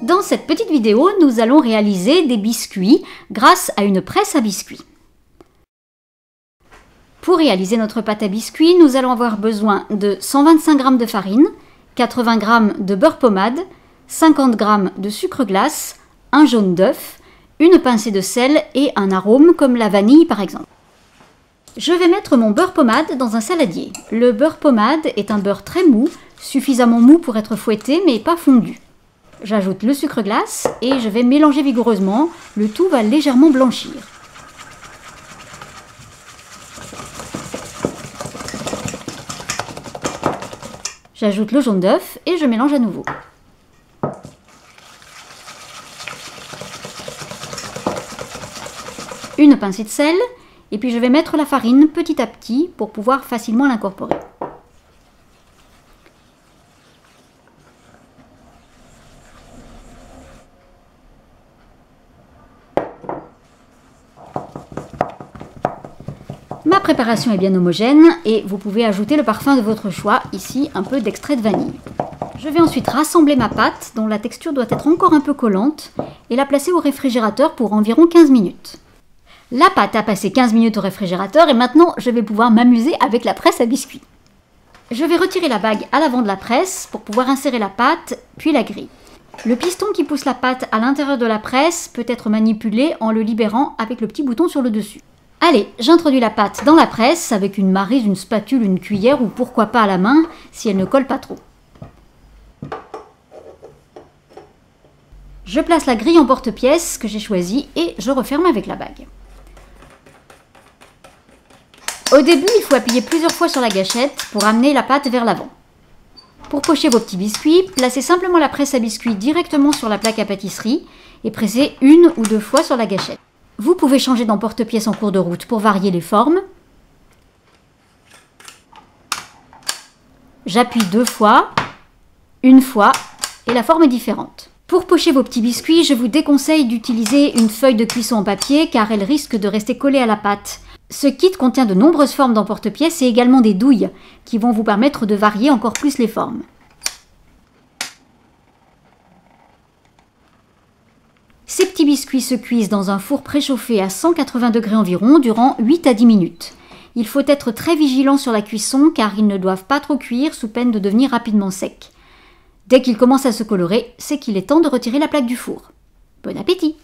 Dans cette petite vidéo, nous allons réaliser des biscuits grâce à une presse à biscuits. Pour réaliser notre pâte à biscuits, nous allons avoir besoin de 125 g de farine, 80 g de beurre pommade, 50 g de sucre glace, un jaune d'œuf, une pincée de sel et un arôme comme la vanille par exemple. Je vais mettre mon beurre pommade dans un saladier. Le beurre pommade est un beurre très mou, suffisamment mou pour être fouetté mais pas fondu. J'ajoute le sucre glace et je vais mélanger vigoureusement, le tout va légèrement blanchir. J'ajoute le jaune d'œuf et je mélange à nouveau. Une pincée de sel et puis je vais mettre la farine petit à petit pour pouvoir facilement l'incorporer. Ma préparation est bien homogène et vous pouvez ajouter le parfum de votre choix, ici un peu d'extrait de vanille. Je vais ensuite rassembler ma pâte dont la texture doit être encore un peu collante et la placer au réfrigérateur pour environ 15 minutes. La pâte a passé 15 minutes au réfrigérateur et maintenant je vais pouvoir m'amuser avec la presse à biscuits. Je vais retirer la bague à l'avant de la presse pour pouvoir insérer la pâte puis la grille. Le piston qui pousse la pâte à l'intérieur de la presse peut être manipulé en le libérant avec le petit bouton sur le dessus. Allez, j'introduis la pâte dans la presse avec une maryse, une spatule, une cuillère ou pourquoi pas à la main si elle ne colle pas trop. Je place la grille en porte-pièce que j'ai choisie et je referme avec la bague. Au début, il faut appuyer plusieurs fois sur la gâchette pour amener la pâte vers l'avant. Pour pocher vos petits biscuits, placez simplement la presse à biscuits directement sur la plaque à pâtisserie et pressez une ou deux fois sur la gâchette. Vous pouvez changer d'emporte-pièce en cours de route pour varier les formes. J'appuie deux fois, une fois et la forme est différente. Pour pocher vos petits biscuits, je vous déconseille d'utiliser une feuille de cuisson en papier car elle risque de rester collée à la pâte. Ce kit contient de nombreuses formes d'emporte-pièce et également des douilles qui vont vous permettre de varier encore plus les formes. Ces petits biscuits se cuisent dans un four préchauffé à 180 degrés environ durant 8 à 10 minutes. Il faut être très vigilant sur la cuisson car ils ne doivent pas trop cuire sous peine de devenir rapidement secs. Dès qu'ils commencent à se colorer, c'est qu'il est temps de retirer la plaque du four. Bon appétit!